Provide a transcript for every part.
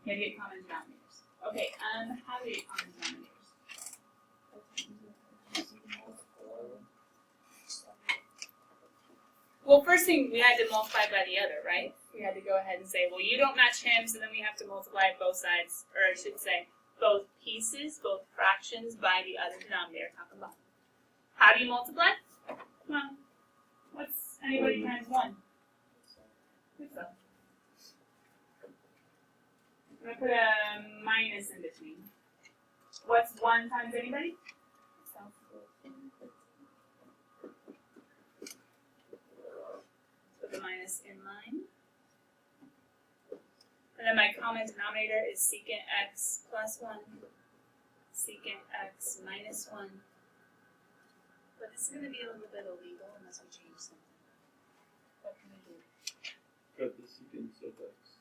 You have to get common denominators. Okay, how do you get common denominators? Well, first thing, we had to multiply by the other, right? We had to go ahead and say, well, you don't match him, so then we have to multiply both sides, or I should say, both pieces, both fractions, by the other denominator, top and bottom. How do you multiply? Well, what's anybody times 1? Good stuff. I'm going to put a minus in between. What's 1 times anybody? Put the minus in line. And then my common denominator is secant x plus 1, secant x minus 1. But this is going to be a little bit illegal unless we change something. What can we do? Cut the secant of x.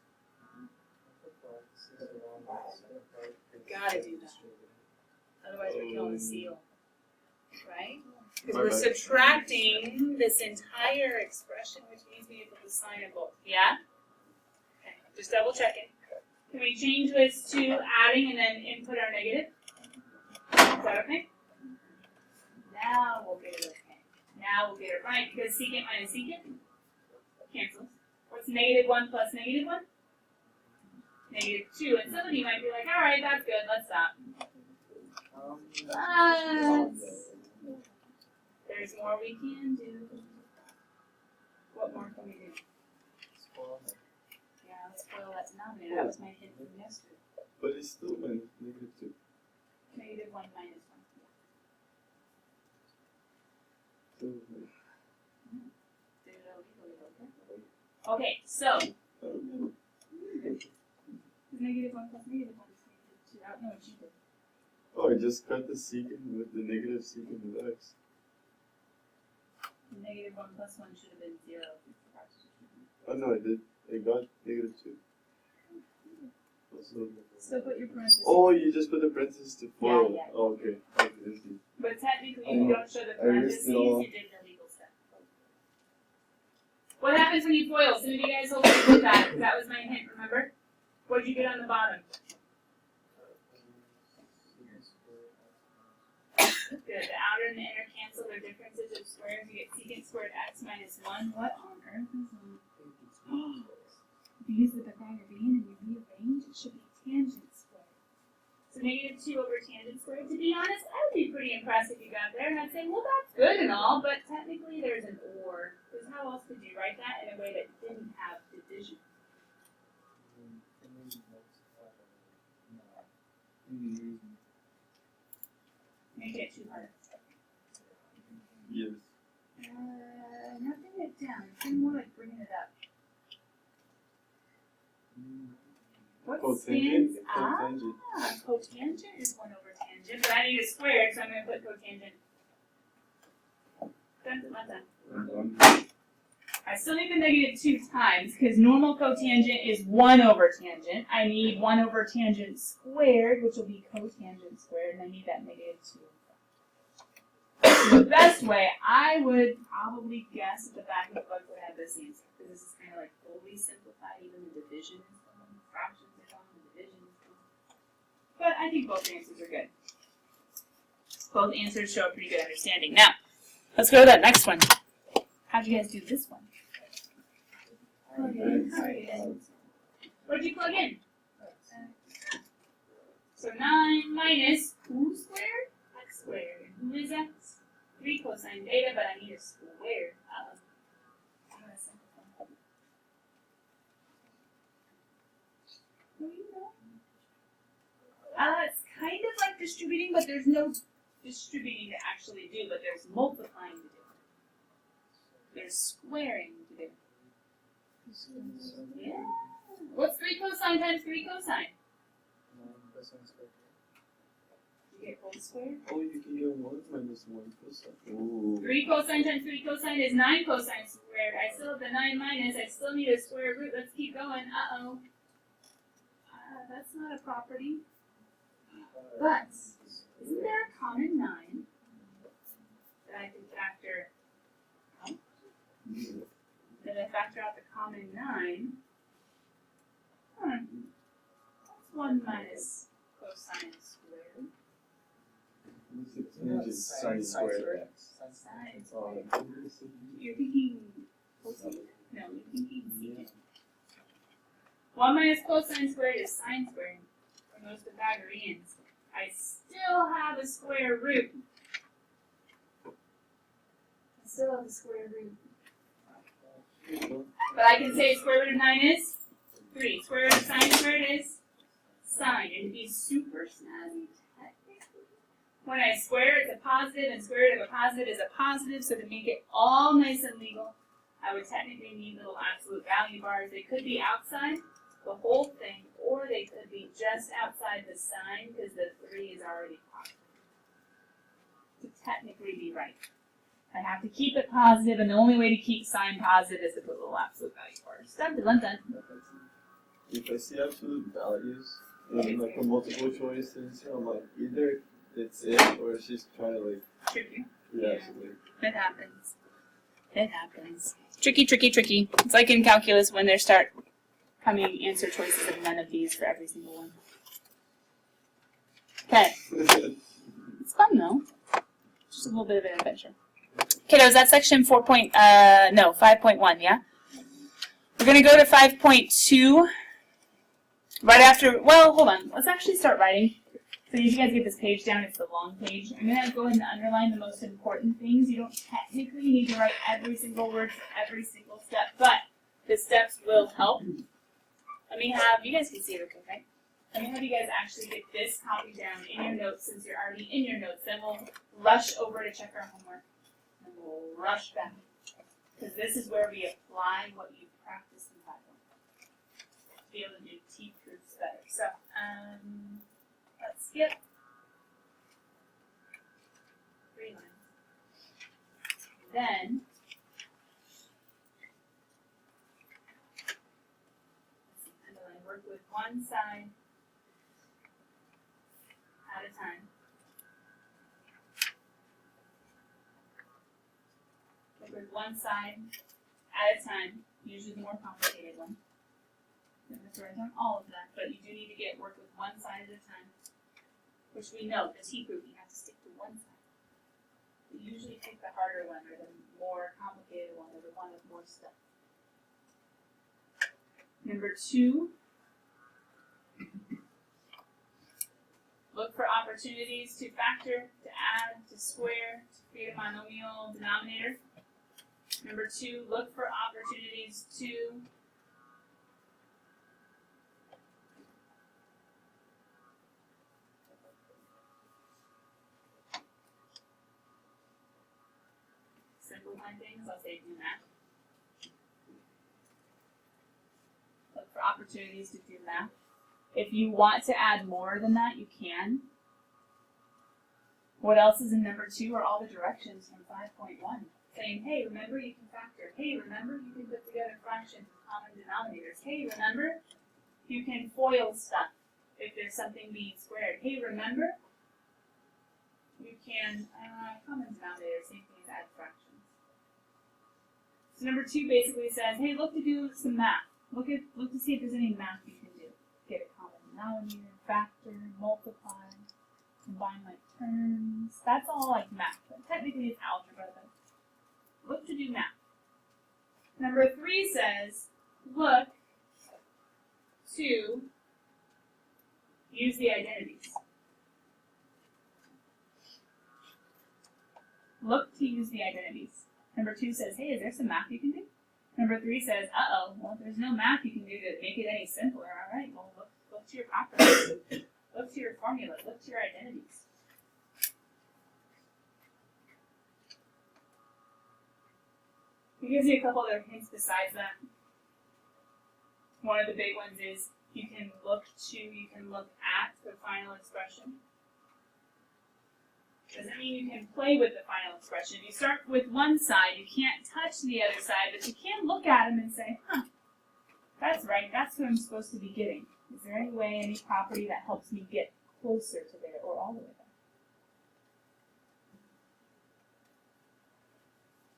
Gotta do that. Otherwise we're killing the seal. Right? Because we're subtracting this entire expression, which means we have to sign it both. Yeah? Okay. Just double checking. Can we change this to adding and then input our negative? Is that okay? Now we'll get it okay. Now we'll get it right, because secant minus secant cancels. What's negative 1 plus negative 1? Negative 2. And some of you might be like, all right, that's good, let's stop. But there's more we can do. What more can we do? Yeah, let's spoil that denominator. That was my hint from yesterday. But it's still negative 2. Negative 1 minus 1. Okay, so negative 1 plus negative 1 is negative 2. I don't know what you did. Oh, I just cut the secant with the negative secant of x. Negative 1 plus 1 should have been 0. Oh no, I did. I got negative 2. Also, so put your parentheses. Oh, you just put the parentheses to FOIL. Yeah. Oh, okay. But technically, if you don't show the parentheses, you did the legal step. What happens when you FOIL? Some of you guys hopefully did that. That was my hint, remember? What did you get on the bottom? Good. The outer and the inner cancel their differences of squares. You get secant squared x minus 1. What on earth is that? If you use the Pythagorean and you rearrange, it should be tangent squared. So negative 2 over tangent squared. To be honest, I would be pretty impressed if you got there. And I'd say, well, that's good and all, but technically there's an or. Because how else could you write that in a way that didn't have division? Make it too hard. Yes. Nothing it down. It's more like bringing it up. What stands? Cotangent is 1 over tangent, but I need a squared, so I'm going to put cotangent. Done. I still need the negative 2 times, because normal cotangent is 1 over tangent. I need 1 over tangent squared, which will be cotangent squared, and I need that negative 2. The best way, I would probably guess that the back of the book would have this answer, because this is kind of like fully simplified, even the division is gone, the fractions are gone, the division is gone. But I think both answers are good. Both answers show a pretty good understanding. Now, let's go to that next one. How'd you guys do this one? Plug in. What did you plug in? So 9 minus who squared? X squared. And who is x? 3 cosine beta, but I need a square. I'm going to simplify. What do you know? It's kind of like distributing, but there's no distributing to actually do, but there's multiplying to do. There's squaring to do. Yeah. What's 3 cosine times 3 cosine? 9 cosine squared. You get both squared? Oh, you can get 1 minus 1 cosine. Ooh. 3 cosine times 3 cosine is 9 cosine squared. I still have the 9 minus. I still need a square root. Let's keep going. Uh-oh. That's not a property. But, isn't there a common 9 that I can factor out? That I factor out the common 9? That's minus cosine squared. Tangent sine squared x. Sine Oh, squared. You're thinking cosine? No, you're thinking secant. 1 minus cosine squared is sine squared. For most Pythagoreans, I still have a square root. I still have a square root. But I can say square root of 9 is 3. Square root of sine squared is sine. And to be super snazzy, technically, when I square, it's a positive, and square root of a positive is a positive. So to make it all nice and legal, I would technically need little absolute value bars. They could be outside the whole thing, or they could be just outside the sign because the 3 is already positive. To technically be right, I have to keep it positive, and the only way to keep sign positive is to put little absolute value bars. Done. If I see absolute values in like a multiple choice answer, I'm like either it's it or she's trying to like Tricky. absolutely. It happens. It happens. Tricky. It's like in calculus when there start coming answer choices of none of these for every single one. Okay. It's fun though. Just a little bit of an adventure. Kiddos, that's section 5.1, yeah? We're going to go to 5.2 right after, well, hold on. Let's actually start writing. So you guys get this page down. It's the long page. I'm going to go ahead and underline the most important things. You don't technically need to write every single word for every single step, but the steps will help. Let me have, you guys can see it okay, right? Let me have you guys actually get this copied down in your notes since you're already in your notes. Then we'll rush over to check our homework. And we'll rush back. Because this is where we apply what you've practiced in Python. To be able to do T-proofs better. So, let's skip 3 lines. Then, underline, work with one side at a time. Work with one side at a time, usually the more complicated one. I'm going to write down all of that, but you do need to get work with one side at a time, which we know, the T group, you have to stick to one side. You usually pick the harder one or the more complicated one or the one with more stuff. Number 2, look for opportunities to factor, to add, to square, to create a monomial denominator. Number 2, look for opportunities to simplify things. I'll say do math. Look for opportunities to do math. If you want to add more than that, you can. What else is in number 2 are all the directions from 5.1. Saying, hey, remember you can factor. Hey, remember you can put together fractions with common denominators. Hey, remember you can FOIL stuff if there's something being squared. Hey, remember you can common denominators, same thing as add fractions. So number 2 basically says, hey, look to do some math. Look to see if there's any math you can do. Get a common denominator, factor, multiply, combine like terms. That's all like math. But technically it's algebra, but look to do math. Number 3 says, look to use the identities. Look to use the identities. Number 2 says, hey, is there some math you can do? Number 3 says, well, there's no math you can do to make it any simpler. All right, well, look to your properties. Look to your formulas. Look to your identities. It gives you a couple other hints besides that. One of the big ones is you can look at the final expression. Doesn't mean you can play with the final expression. You start with one side, you can't touch the other side, but you can look at them and say, that's right, that's what I'm supposed to be getting. Is there any way, any property that helps me get closer to there or all the way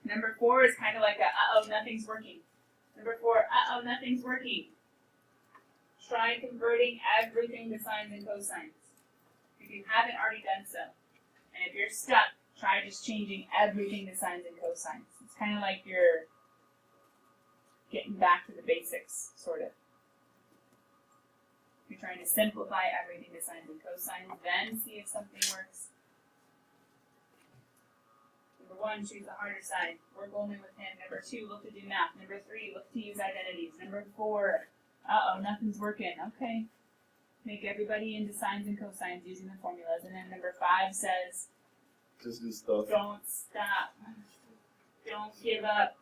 there? Number 4 is kind of like a, nothing's working. Number 4, nothing's working. try converting everything to sines and cosines. If you haven't already done so. And if you're stuck, try just changing everything to sines and cosines. It's kind of like you're getting back to the basics, sort of. You're trying to simplify everything to sines and cosines, then see if something works. Number 1, choose the harder side. Work only with him. Number 2, look to do math. Number 3, look to use identities. Number 4, nothing's working. Okay. Make everybody into sines and cosines using the formulas. And then number 5 says, just do stuff. don't stop. Don't give up.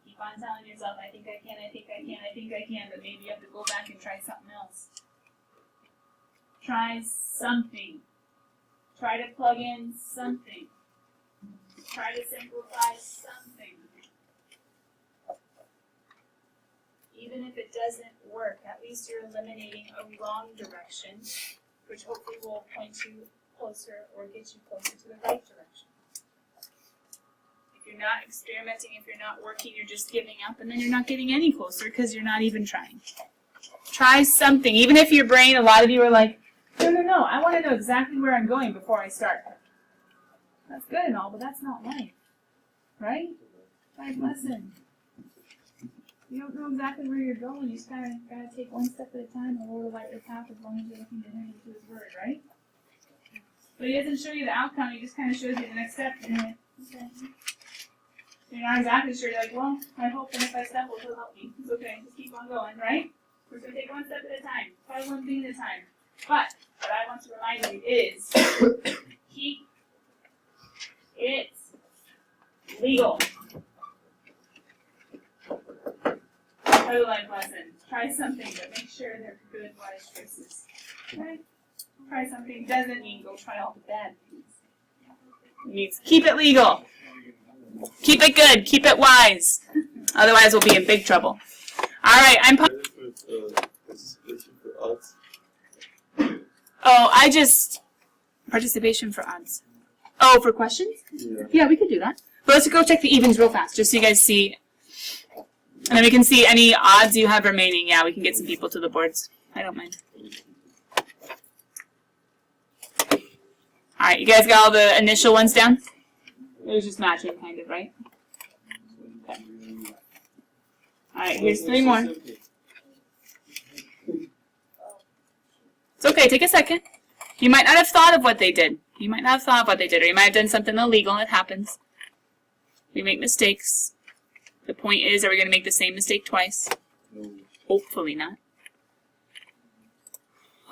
Keep on telling yourself, I think I can, I think I can, I think I can, but maybe you have to go back and try something else. Try something. Try to plug in something. Try to simplify something. Even if it doesn't work, at least you're eliminating a wrong direction, which hopefully will point you closer or get you closer to the right direction. If you're not experimenting, if you're not working, you're just giving up, and then you're not getting any closer because you're not even trying. Try something. Even if your brain, a lot of you are like, no, I want to know exactly where I'm going before I start. That's good and all, but that's not life. Right? Life lesson. You don't know exactly where you're going. You just gotta take one step at a time and Lord will light your path as long as you're looking to him and to his word, right? But he doesn't show you the outcome, he just kind of shows you the next step. And you're like, okay. You're not exactly sure. You're like, well, I hope that if I stumble, he'll help me. It's okay. Just keep on going, right? We're going to take one step at a time. Try one thing at a time. But what I want to remind you is keep it legal. Another life lesson. Try something, but make sure they're good, wise choices. Okay? Try something doesn't mean go try all the bad things. It means keep it legal. Keep it good. Keep it wise. Otherwise, we'll be in big trouble. All right, I'm. Oh, I just participation for odds. Oh, for questions? Yeah, we could do that. But let's go check the evens real fast, just so you guys see. And then we can see any odds you have remaining. Yeah, we can get some people to the boards. I don't mind. Alright, you guys got all the initial ones down? It was just matching, kind of, right? Okay. Alright, here's 3 more. It's okay, take a second. You might not have thought of what they did. You might not have thought of what they did, or you might have done something illegal. It happens. We make mistakes. The point is, are we going to make the same mistake twice? No. Hopefully not.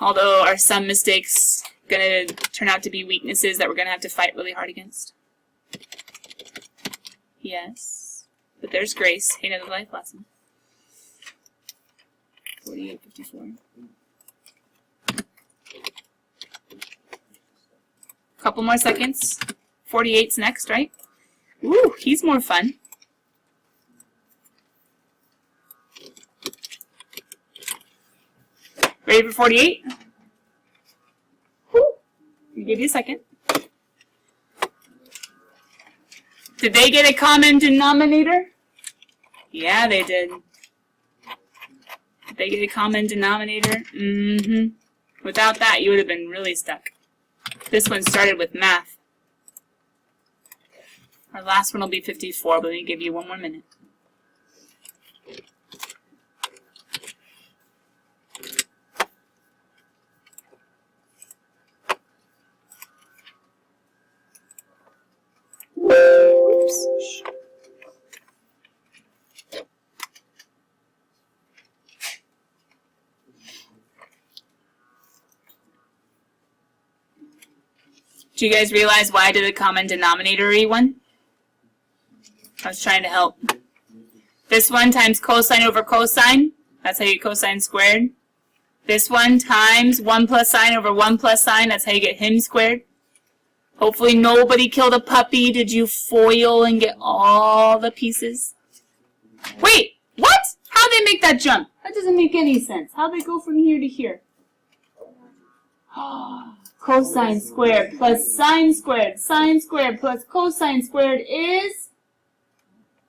Although, are some mistakes going to turn out to be weaknesses that we're going to have to fight really hard against? Yes. But there's grace. Hey, another life lesson. 48:54. Couple more seconds. 48's next, right? Ooh, he's more fun. Ready for 48? Woo. I'll give you a second. Did they get a common denominator? Yeah, they did. Did they get a common denominator? Mm-hmm. Without that, you would have been really stuck. This one started with math. Our last one will be 54, but let me give you 1 more minute. Oops. Do you guys realize why I did a common denominator-y one? I was trying to help. This one times cosine over cosine. That's how you get cosine squared. This one times 1 plus sine over 1 plus sine. That's how you get him squared. Hopefully nobody killed a puppy. Did you foil and get all the pieces? Wait, what? How'd they make that jump? That doesn't make any sense. How'd they go from here to here? Cosine squared plus sine squared plus cosine squared is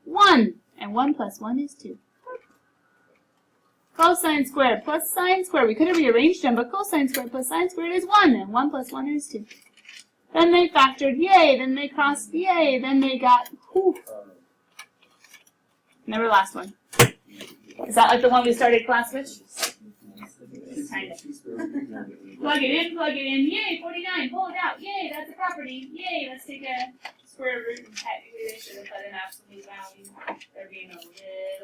1. And 1 plus 1 is 2. Cosine squared plus sine squared. We could have rearranged them, but cosine squared plus sine squared is 1, and 1 plus 1 is 2. Then they factored, yay, then they crossed, yay, then they got, whew. Never last one. Is that like the one we started class with? Kind of. Plug it in, yay, 49, pull it out, yay, that's a property, yay, let's take a square root, and technically they should have put an absolute value. They're being a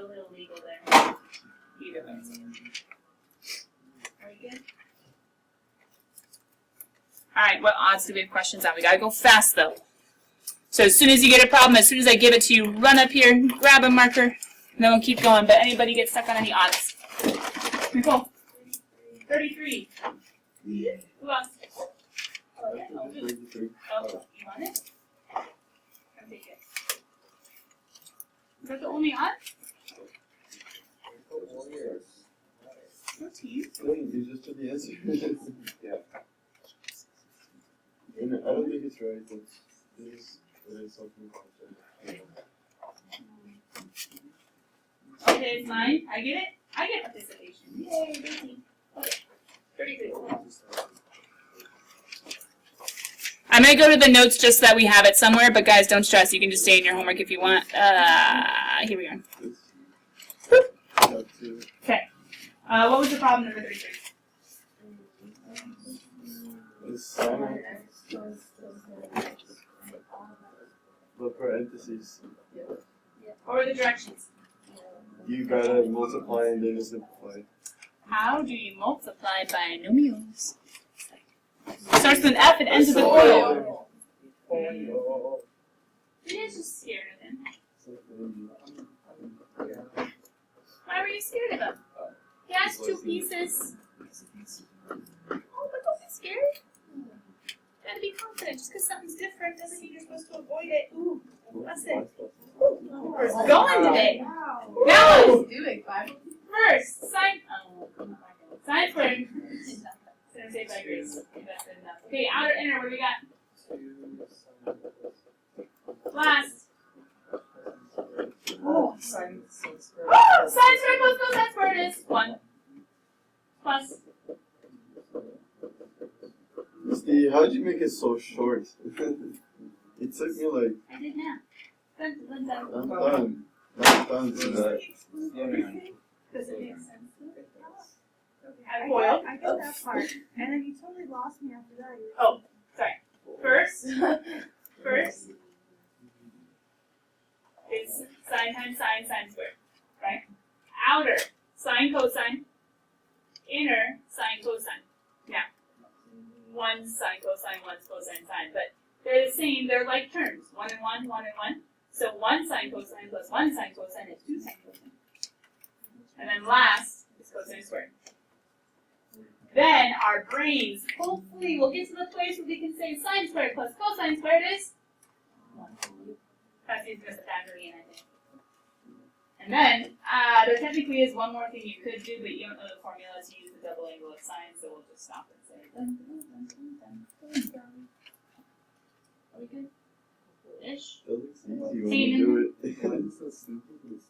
little illegal there. Either way. Are we good? Alright, what odds do we have questions on? We gotta go fast though. So as soon as you get a problem, as soon as I give it to you, run up here, grab a marker, and then we'll keep going. But anybody get stuck on any odds? Nicole? 33. Who else? Oh, yeah. Oh, you want it? Come take it. Is that the only odd? 14. You just put the answer. Yeah. And I don't think it's right, but it is something constant. Okay, it's mine. I get it. I get participation. Yay, 13. Okay. 33. I'm going to go to the notes just so that we have it somewhere, but guys, don't stress. You can just stay in your homework if you want. Here we go. Okay. What was the problem number 33? The parentheses. What were the directions? You gotta multiply and then simplify. How do you multiply binomials? Starts with an F and ends with an O. It is just scared of him. Why were you scared of him? He has 2 pieces. Oh, but don't be scared. Gotta be confident. Just because something's different doesn't mean you're supposed to avoid it. Ooh, that's it. Where's it going today? Go! First, sine. Oh, sine squared. Gonna say by grace. That's good enough. Okay, outer, inner. What do we got? Last. Oh, sine squared. Oh, sine squared plus cosine squared is 1. Plus. Steve, how'd you make it so short? It took me like. I did now. I'm done. I'm done to that. Does it make sense? Foil. I get that part. And then you totally lost me after that. Oh, sorry. First is sine times sine, sine squared, right? Outer, sine cosine. Inner, sine cosine. Now, one's sine cosine, one's cosine sine, but they're the same. They're like terms. 1 and 1, 1 and 1. So 1 sine cosine plus 1 sine cosine is 2 sine cosine. And then last is cosine squared. Then our brains, hopefully, will get to the place where we can say sine squared plus cosine squared is 1. That's just a factory in, I think. And then, there technically is one more thing you could do, but you don't know the formula to use the double angle of sine, so we'll just stop and say dun, dun, dun, dun, dun, dun. Are we good? Ish. It looks easy when you do it. It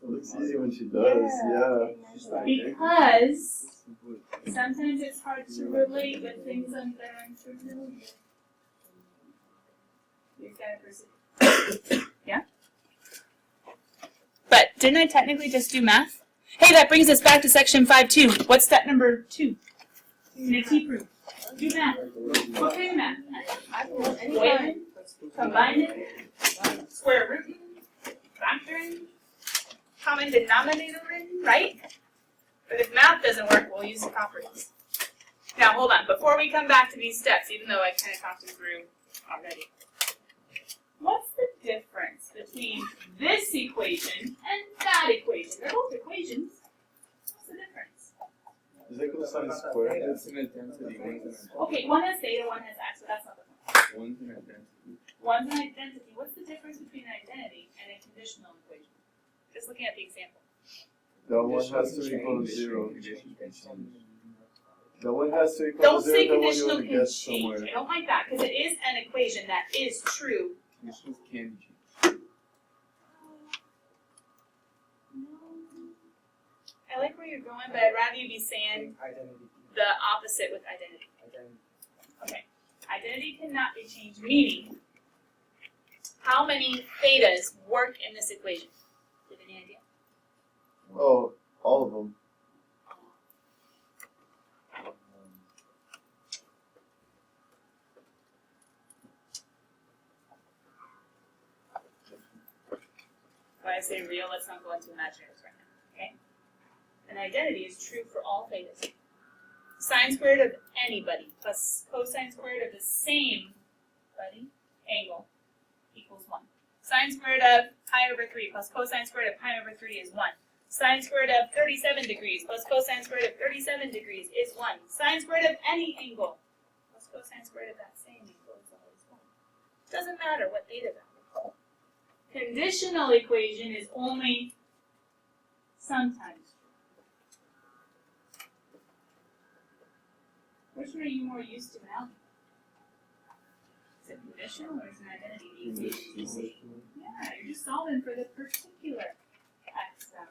looks easy when she does, yeah. Because sometimes it's hard to relate with things that are unfamiliar. You've got to persevere. Yeah? But didn't I technically just do math? Hey, that brings us back to section 5.2. What's step number 2? In a T proof. Do math. What kind of math? Waiting, combining, square rooting, factoring, common denominatoring, right? But if math doesn't work, we'll use the properties. Now, hold on. Before we come back to these steps, even though I kind of talked them through already, what's the difference between this equation and that equation? They're both equations. What's the difference? Is that cosine squared? It's an identity. Okay, one has theta, one has x, but that's not the point. One's an identity. One's an identity. What's the difference between an identity and a conditional equation? Just looking at the example. That one has to equal 0. That one has to equal Don't 0. say That one you conditional want to can get change. somewhere. I don't like that because it is an equation that is true. Conditionals can change. I like where you're going, but I'd rather you be saying Identity. the opposite with identity. Identity. Okay. Identity cannot be changed, meaning how many thetas work in this equation? Do you have any idea? Oh, all of them. When I say real, let's not go into imaginaries right now, okay? An identity is true for all thetas. Sine squared of anybody plus cosine squared of the same angle equals 1. Sine squared of pi over 3 plus cosine squared of pi over 3 is 1. Sine squared of 37 degrees plus cosine squared of 37 degrees is 1. Sine squared of any angle plus cosine squared of that same angle is always 1. Doesn't matter what theta value. Conditional equation is only sometimes true. Which one are you more used to now? Is it conditional or is it identity? Yeah, you're just solving for the particular x values.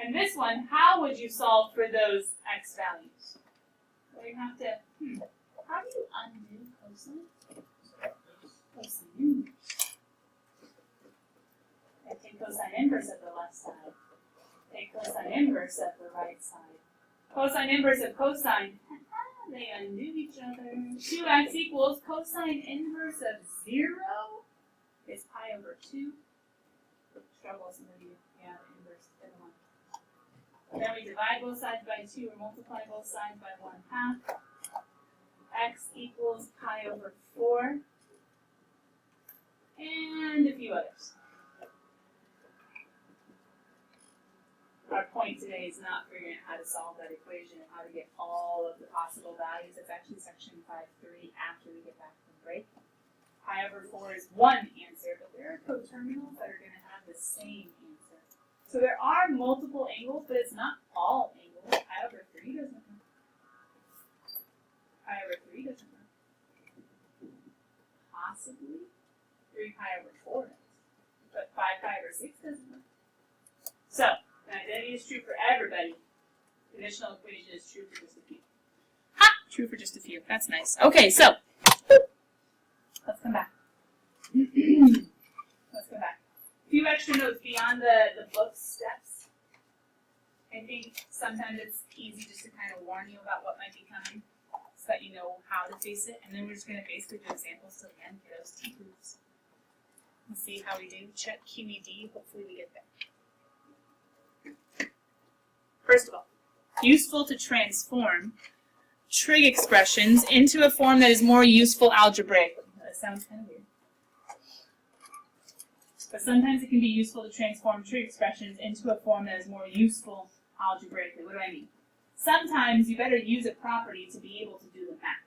And this one, how would you solve for those x values? So you have to, how do you undo cosine? Cosine inverse. I take cosine inverse of the left side. Take cosine inverse of the right side. Cosine inverse of cosine. They undo each other. 2x equals cosine inverse of 0 is pi over 2. Struggle some of you. Yeah, the inverse is the 1. Then we divide both sides by 2 or multiply both sides by 1/2. X equals pi over 4. And a few others. Our point today is not figuring out how to solve that equation and how to get all of the possible values. It's actually section 5.3 after we get back from break. Pi over 4 is one answer, but there are coterminals that are going to have the same answer. So there are multiple angles, but it's not all angles. Pi over 3 doesn't work. Pi over 3 doesn't work. Possibly 3 pi over 4 does. But 5 pi over 6 doesn't work. So, an identity is true for everybody. Conditional equation is true for just a few. Ha! True for just a few. That's nice. Okay, so let's come back. Let's come back. A few extra notes beyond the book steps. I think sometimes it's easy just to kind of warn you about what might be coming so that you know how to face it. And then we're just going to basically do examples till the end for those T proofs. And see how we do. Check QED. Hopefully we get there. First of all, useful to transform trig expressions into a form that is more useful algebraically. That sounds kind of weird. But sometimes it can be useful to transform trig expressions into a form that is more useful algebraically. What do I mean? Sometimes you better use a property to be able to do the math.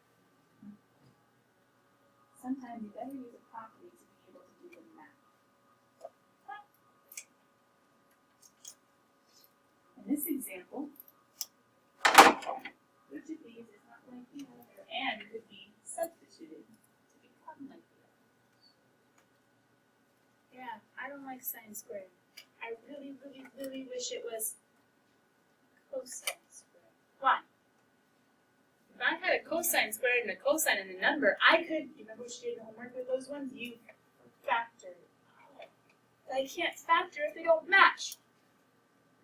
Sometimes you better use a property to be able to do the math. In this example, which of these is not like the other and could be substituted to become like the other? Yeah, I don't like sine squared. I really, really, really wish it was cosine squared. Why? If I had a cosine squared and a cosine and a number, I could, you remember what you did in homework with those ones? You factor. But I can't factor if they don't match.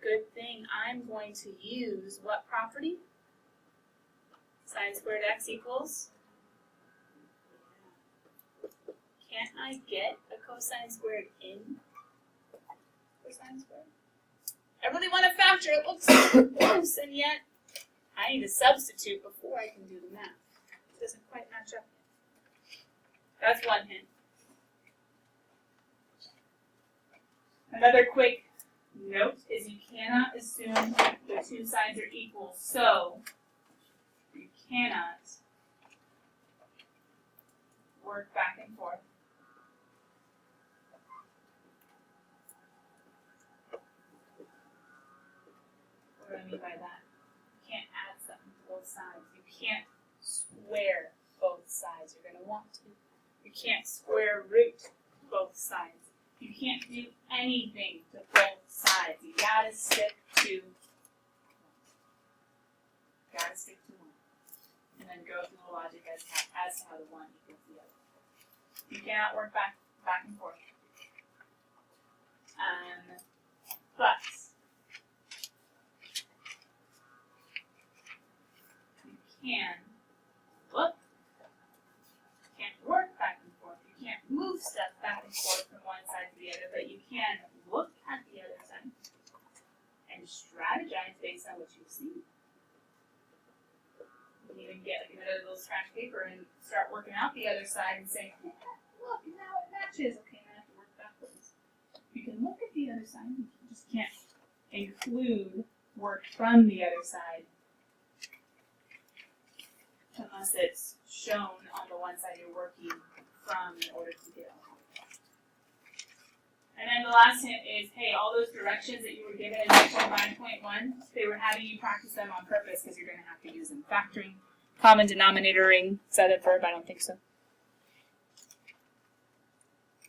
Good thing I'm going to use what property? Sine squared x equals? Can't I get a cosine squared in cosine squared? I really want to factor. It looks so close, and yet I need to substitute before I can do the math. It doesn't quite match up yet. That's one hint. Another quick note is you cannot assume the two sides are equal, so you cannot work back and forth. What do I mean by that? You can't add something to both sides. You can't square both sides. You're going to want to. You can't square root both sides. You can't do anything to both sides. You gotta stick to stick to one. And then go through the logic as to how the one equals the other. You cannot work back and forth. But you can look. You can't work back and forth. You can't move stuff back and forth from one side to the other, but you can look at the other side and strategize based on what you see. You can even get like another little scratch paper and start working out the other side and say, hey, look, now it matches. Okay, now I have to work backwards. You can look at the other side, you just can't include work from the other side unless it's shown on the one side you're working from in order to get on. And then the last hint is, hey, all those directions that you were given in 9.1, they were having you practice them on purpose because you're going to have to use them. Factoring, common denominatoring, is that a verb? I don't think so.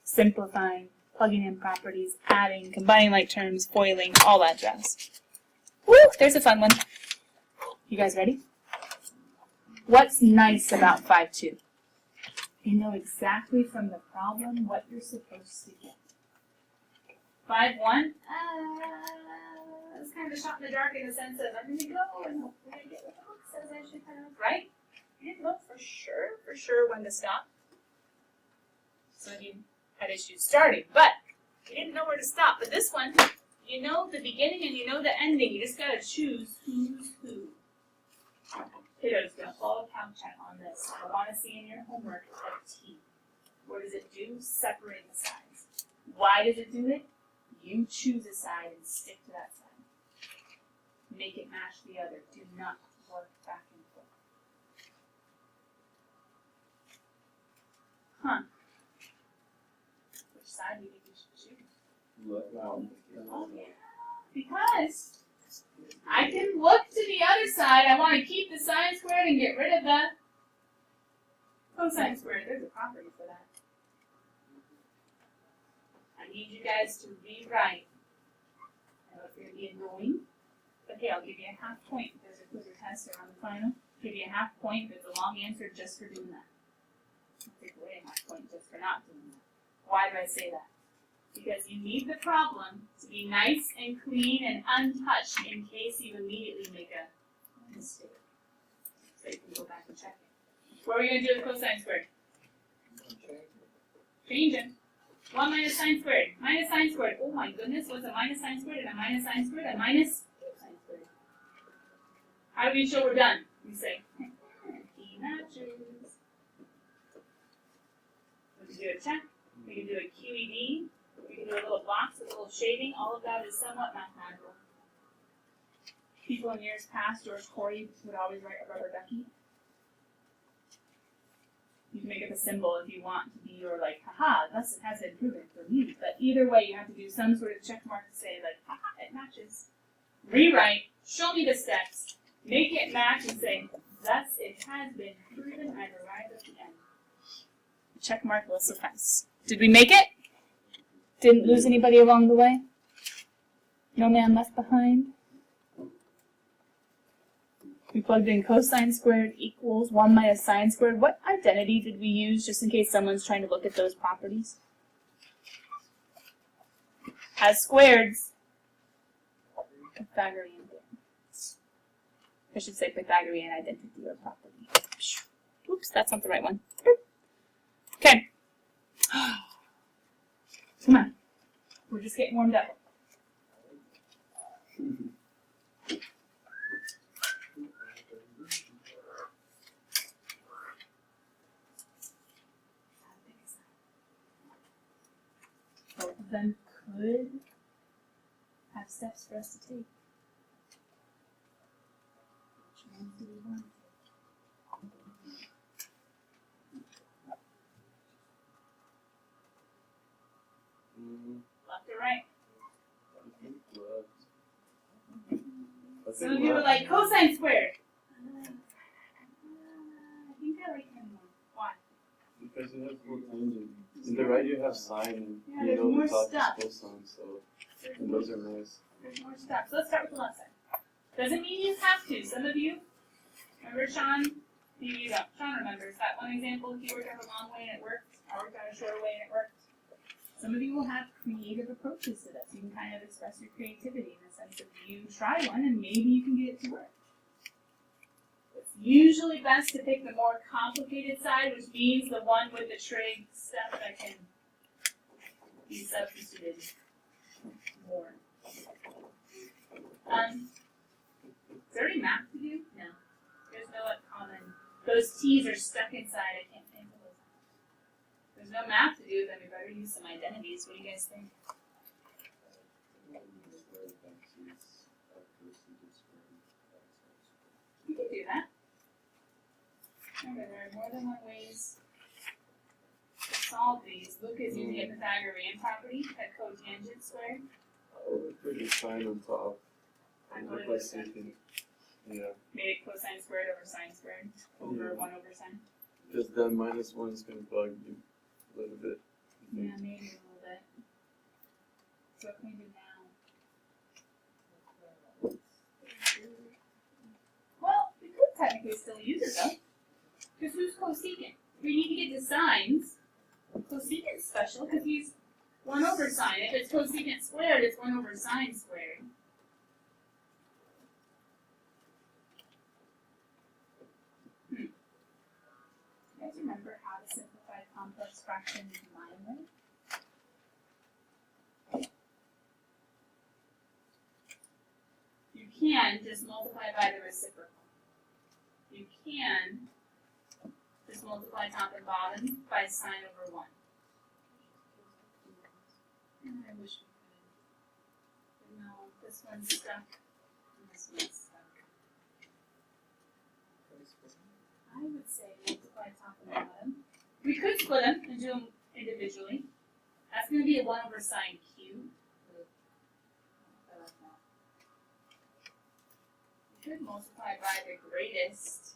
Simplifying, plugging in properties, adding, combining like terms, foiling, all that jazz. Woo, there's a fun one. You guys ready? What's nice about 5.2? You know exactly from the problem what you're supposed to get. 5.1, it's kind of a shot in the dark in the sense of I'm going to go and hopefully I get what the book says I should have, right? You didn't know for sure when to stop. So you had issues starting, but you didn't know where to stop. But this one, you know the beginning and you know the ending. You just got to choose who's who. Kiddos, don't follow cow chat on this. I want to see in your homework a T. What does it do? Separate the sides. Why does it do it? You choose a side and stick to that side. Make it match the other. Do not work back and forth. Huh. Which side do you think you should choose? Oh, yeah. Because I can look to the other side. I want to keep the sine squared and get rid of the cosine squared. There's a property for that. I need you guys to rewrite. I know it's going to be annoying, but hey, I'll give you a half point if there's a quiz or test or on the final. I'll give you a half point if it's a long answer just for doing that. I'll take away a half point just for not doing that. Why do I say that? Because you need the problem to be nice and clean and untouched in case you immediately make a mistake. So you can go back and check it. What are we going to do with cosine squared? Change it. 1 minus sine squared. Minus sine squared. Oh my goodness, what's a minus sine squared and a minus sine squared? A minus sine squared. How do we show we're done? We say, P matches. We can do a check. We can do a QED. We can do a little box with a little shading. All of that is somewhat mathematical. People in years past, George Corey would always write a rubber ducky. You can make up a symbol if you want to be your like, haha, thus it has been proven for me. But either way, you have to do some sort of check mark to say like, haha, it matches. Rewrite, show me the steps, make it match, and say, thus it has been proven. I've arrived at the end. Check mark will suffice. Did we make it? Didn't lose anybody along the way? No man left behind? We plugged in cosine squared equals 1 minus sine squared. What identity did we use just in case someone's trying to look at those properties? As squareds, Pythagorean. I should say Pythagorean identity or property. Oops, that's not the right one. Okay. Come on. We're just getting warmed up. Both of them could have steps for us to take. Which ones do we want? Left or right? Some of you were like, cosine squared. I think I like him more. Why? Because you have full tangent. In the right you have sine and Yeah, you there's know more the top stuff. is cosine, so and those are nice. There's more stuff. So let's start with the left side. Doesn't mean you have to. Some of you Remember Sean? You don't. Sean remembers that one example. He worked out a long way and it worked. I worked out a shorter way and it worked. Some of you will have creative approaches to this. You can kind of express your creativity in the sense of you try one and maybe you can get it to work. It's usually best to pick the more complicated side, which means the one with the trig stuff that can be substituted more. Is there any math to do? No. There's no common. Those T's are stuck inside. I can't think of those. There's no math to do, then we better use some identities. What do you guys think? You can do that. Remember, there are more than one ways to solve these. Luke is using a Pythagorean property, that cotangent squared. Oh, put the sign on top. I'm Look going like with that. something. Yeah. Made it cosine squared over sine squared over 1 over sine. Because that minus one is gonna bug you a little bit. Yeah, maybe a little bit. So what can we do now? Well, we could technically still use it though. Because who's cosecant? We need to get to sines. Cosecant's special because he's 1 over sine. If it's cosecant squared, it's 1 over sine squared. You guys remember how to simplify complex fractions minimally? You can just multiply by the reciprocal. You can just multiply top and bottom by sine over 1. I wish we could. But no, this one's stuck. And this one's stuck. I would say multiply top and bottom. We could split them and do them individually. That's going to be a 1 over sine cubed. I like that. We could multiply by the greatest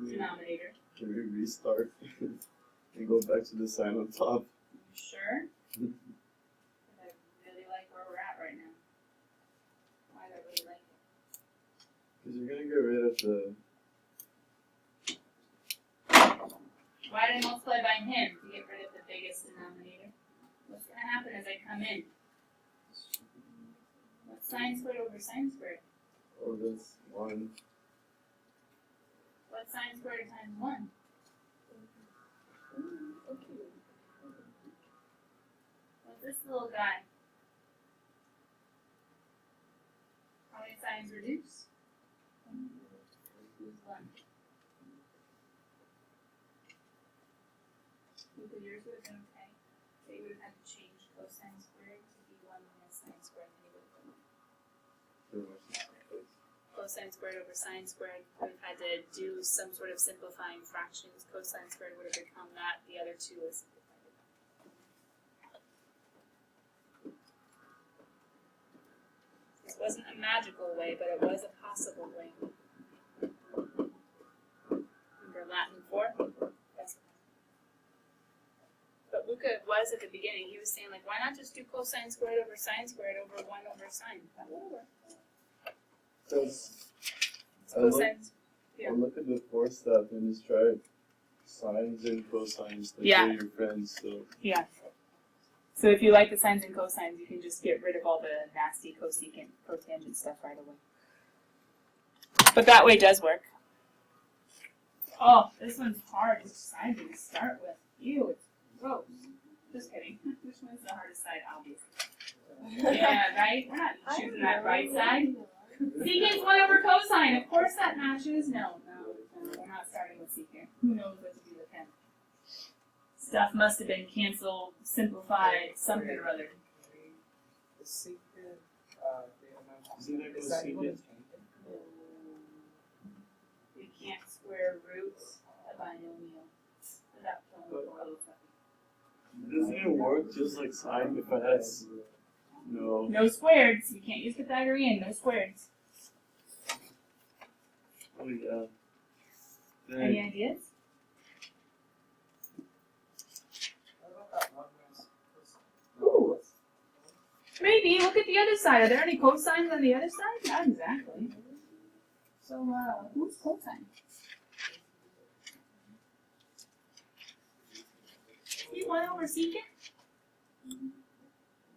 denominator. Can we restart and go back to the sign on top? You sure? I really like where we're at right now. Why do I really like it? Because you're gonna get rid of the. Why did I multiply by him to get rid of the biggest denominator? What's going to happen as I come in? What's sine squared over sine squared? Oh, that's 1. What's sine squared times 1? What's this little guy? How many signs reduce? Who's 1? Luca, yours would have been okay. So you would have had to change cosine squared to be 1 minus sine squared, and you would have been cosine squared over sine squared. We've had to do some sort of simplifying fractions. Cosine squared would have become that. The other two is simplified. This wasn't a magical way, but it was a possible way. Remember Latin 4? That's But Luca was at the beginning. He was saying, like, why not just do cosine squared over sine squared over 1 over sine? That would work. Because So cosine. I look at the 4th step and just try sines and cosines. Like Yeah. they're your friends, so. Yeah. So if you like the sines and cosines, you can just get rid of all the nasty cosecant, cotangent stuff right away. But that way does work. Oh, this one's hard. Which side do we start with? Ew, it's gross. Just kidding. Which one's the hardest side, obviously? Yeah, right? We're not choosing that right side. Secant's 1 over cosine. Of course that matches. No, we're not starting with secant. Who knows what to do with him? Stuff must have been canceled, simplified, something or other. The secret, Isn't that is that equal to cosecant? You can't square root a binomial without killing the Doesn't it work just like sine if I had. No. No squareds. You can't use Pythagorean. No squareds. Oh, yeah. Any Dang. ideas? what about that 1 minus cosine? Ooh. Maybe. Look at the other side. Are there any cosines on the other side? Not exactly. So, who's cosine? See 1 over secant?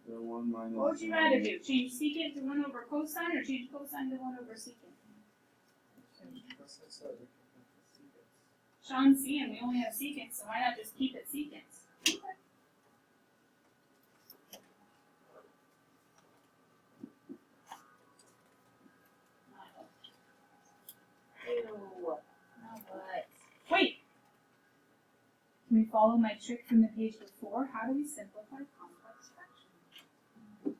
The 1 minus. What would you rather do? Change secant to 1 over cosine or change cosine to 1 over secant? Sean's seeing we only have secant, so why not just keep it secant? Okay. Ew. Now what? Wait! Can we follow my trick from the page before? How do we simplify complex fractions?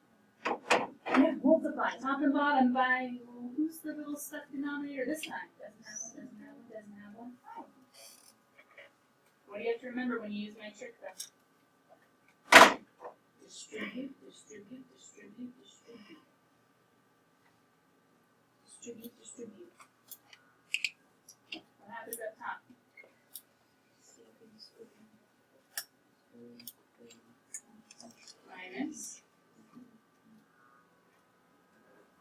Yeah, multiply top and bottom by, well, who's the little stuck denominator this time? Doesn't have one. Oh. What do you have to remember when you use my trick though? Distribute. What happens up top? Minus.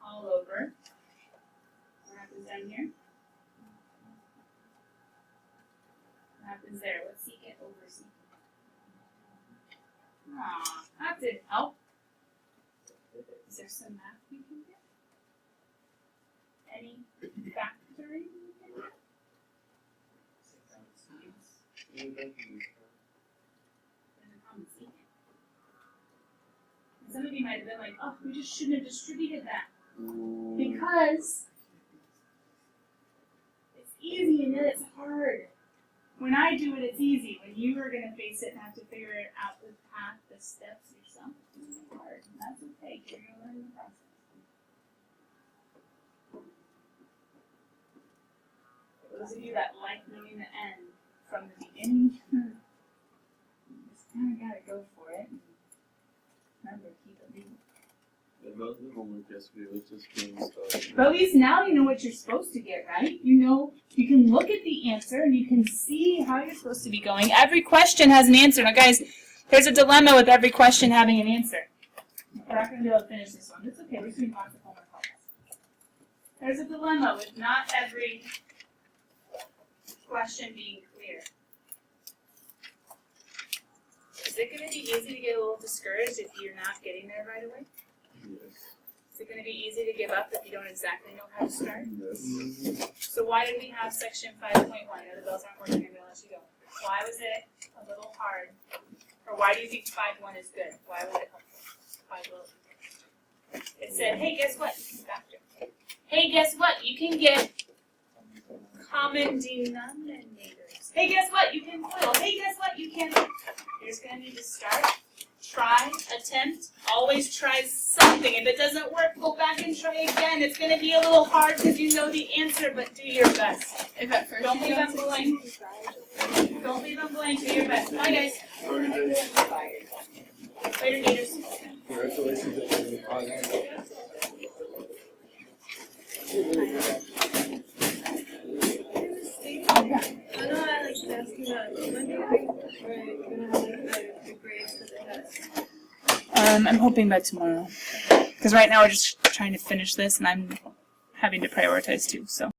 All over. What happens down here? What happens there? What's secant over secant? Aw, that didn't help. Is there some math we can get? Any factoring we can get? There's a common secant. And some of you might have been like, oh, we just shouldn't have distributed that. Because it's easy and yet it's hard. When I do it, it's easy. When you are going to face it and have to figure it out the path, the steps yourself, it's going to be hard. And that's okay. You're going to learn the process. Those of you that like knowing the end from the beginning, you just kind of got to go for it. Remember, keep it legal. About the homework yesterday was just being stuff. But at least now you know what you're supposed to get, right? You know, you can look at the answer and you can see how you're supposed to be going. Every question has an answer. Now, guys, there's a dilemma with every question having an answer. We're not going to be able to finish this one. It's okay. We're just doing lots of homework on this. There's a dilemma with not every question being clear. Is it going to be easy to get a little discouraged if you're not getting there right away? Yes. Is it going to be easy to give up if you don't exactly know how to start? Yes. So why did we have section 5.1? The bells aren't working, I'm going to let you go. Why was it a little hard? Or why do you think 5.1 is good? Why was it helpful? It said, hey, guess what? You can factor. Hey, guess what? You can get common denominators. Hey, guess what? You can FOIL. Hey, guess what? You can. You're just going to need to start. Try, attempt, always try something. If it doesn't work, go back and try again. It's going to be a little hard because you know the answer, but do your best. If at first Don't leave them blank. Don't leave them blank. Do your best. Bye, guys. Later, Gators. Congratulations. I know I like to ask you that. When do you think we're gonna have the grades for the test? I'm hoping by tomorrow. Because right now we're just trying to finish this and I'm having to prioritize too, so.